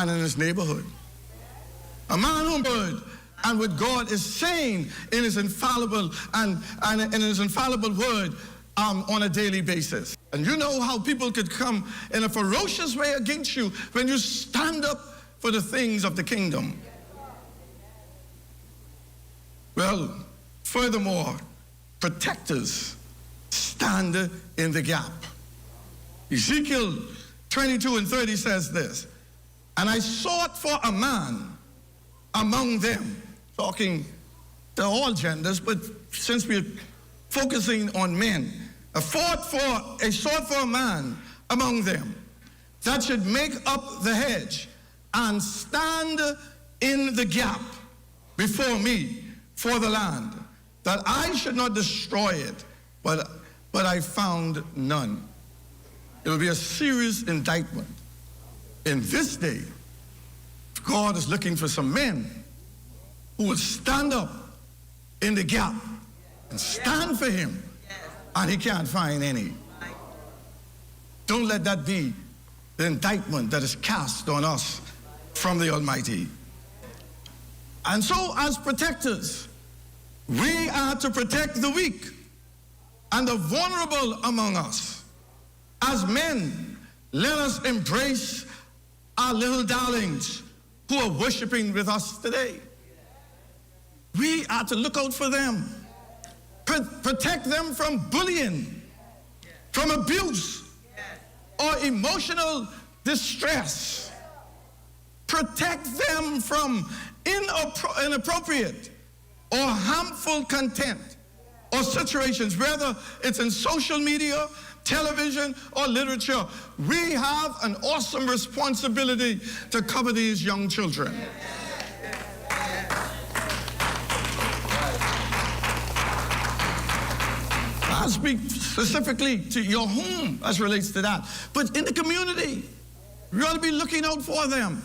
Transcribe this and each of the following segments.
and in his neighborhood. A man who heard and what God is saying in his infallible and in his infallible word on a daily basis. And you know how people could come in a ferocious way against you when you stand up for the things of the kingdom. Well, furthermore, protectors stand in the gap. Ezekiel 22:30 says this, and I sought for a man among them, talking to all genders, but since we're focusing on men, I sought for a man among them that should make up the hedge and stand in the gap before me for the land, that I should not destroy it, but I found none. It will be a serious indictment. In this day, God is looking for some men who will stand up in the gap and stand for him, and he can't find any. Don't let that be the indictment that is cast on us from the Almighty. And so, as protectors, we are to protect the weak and the vulnerable among us. As men, let us embrace our little darlings who are worshiping with us today. We are to look out for them, protect them from bullying, from abuse, or emotional distress. Protect them from inappropriate or harmful content or situations, whether it's in social media, television, or literature. We have an awesome responsibility to cover these young children. I speak specifically to your home as relates to that. But in the community, we ought to be looking out for them,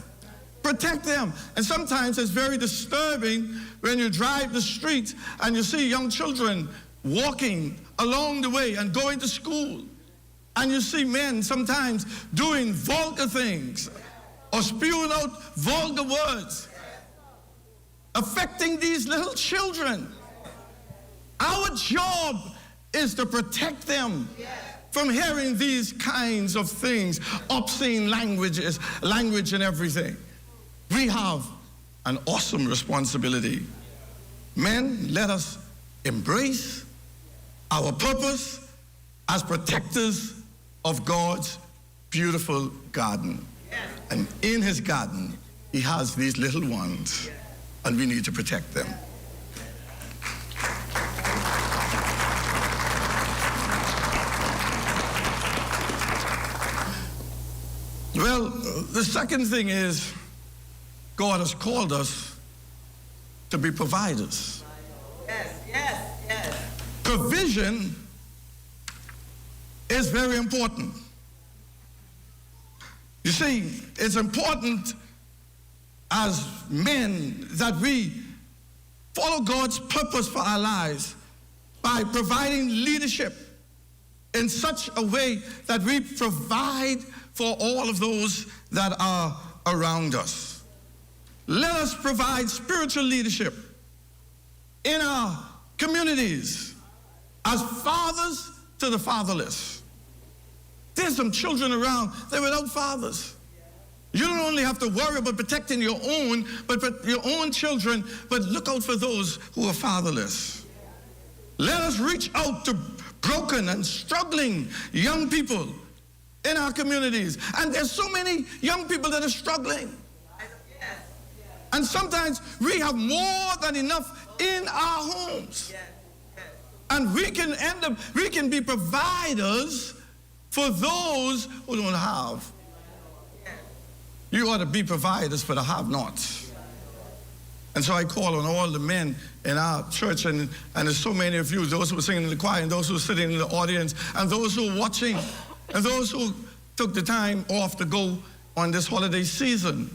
protect them. And sometimes it's very disturbing when you drive the streets and you see young children walking along the way and going to school. And you see men sometimes doing vulgar things or spewing out vulgar words, affecting these little children. Our job is to protect them from hearing these kinds of things, obscene language and everything. We have an awesome responsibility. Men, let us embrace our purpose as protectors of God's beautiful garden. And in his garden, he has these little ones, and we need to protect them. Well, the second thing is God has called us to be providers. Yes. Provision is very important. You see, it's important as men that we follow God's purpose for our lives by providing leadership in such a way that we provide for all of those that are around us. Let us provide spiritual leadership in our communities as fathers to the fatherless. There's some children around, they're without fathers. You don't only have to worry about protecting your own, but your own children, but look out for those who are fatherless. Let us reach out to broken and struggling young people in our communities. And there's so many young people that are struggling. And sometimes we have more than enough in our homes. And we can be providers for those who don't have. You ought to be providers for the have-nots. And so I call on all the men in our church, and there's so many of you, those who are singing in the choir, and those who are sitting in the audience, and those who are watching, and those who took the time off to go on this holiday season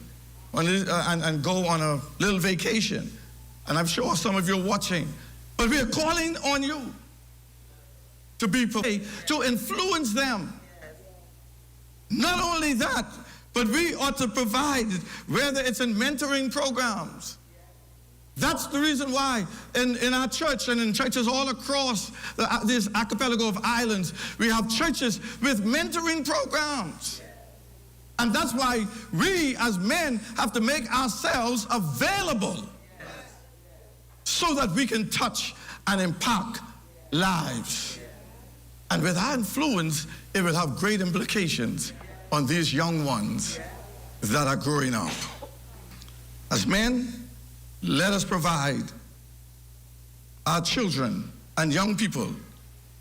and go on a little vacation. And I'm sure some of you are watching. But we are calling on you to be prepared to influence them. Not only that, But we ought to provide, whether it's in mentoring programs. That's the reason why in our church and in churches all across this archipelago of islands, we have churches with mentoring programs. And that's why we as men have to make ourselves available so that we can touch and impact lives. And with our influence, it will have great implications on these young ones that are growing up. As men, let us provide our children and young people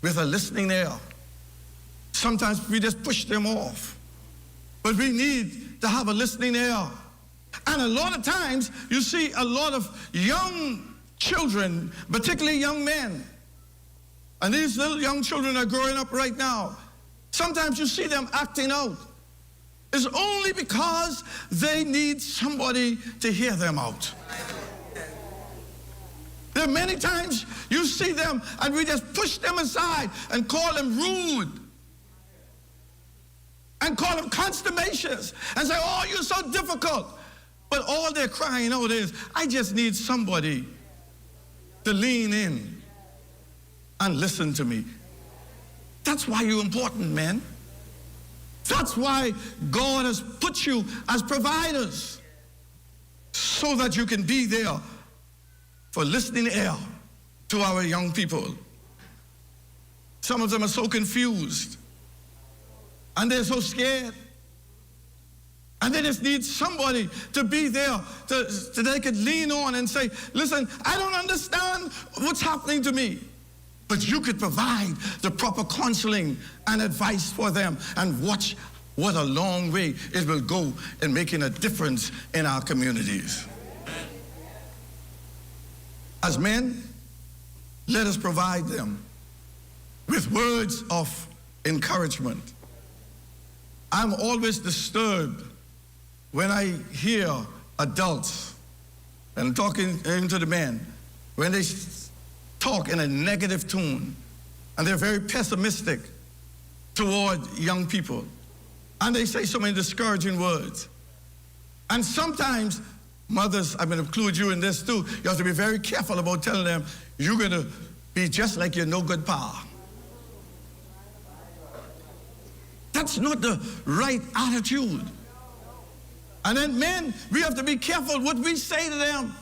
with a listening ear. Sometimes we just push them off, but we need to have a listening ear. And a lot of times you see a lot of young children, particularly young men, and these little young children are growing up right now. Sometimes you see them acting out. It's only because they need somebody to hear them out. There are many times you see them and we just push them aside and call them rude and call them constipacious and say, oh, you're so difficult. But all they're crying out is, I just need somebody to lean in and listen to me. That's why you're important, man. That's why God has put you as providers, so that you can be there for listening ear to our young people. Some of them are so confused, and they're so scared, and they just need somebody to be there so they can lean on and say, listen, I don't understand what's happening to me. But you could provide the proper counseling and advice for them, and watch what a long way it will go in making a difference in our communities. As men, let us provide them with words of encouragement. I'm always disturbed when I hear adults, and I'm talking to the men, when they talk in a negative tone, and they're very pessimistic toward young people, and they say so many discouraging words. And sometimes, mothers, I'm going to include you in this too, you have to be very careful about telling them, you're going to be just like your no good pa. That's not the right attitude. And then men, we have to be careful what we say to them.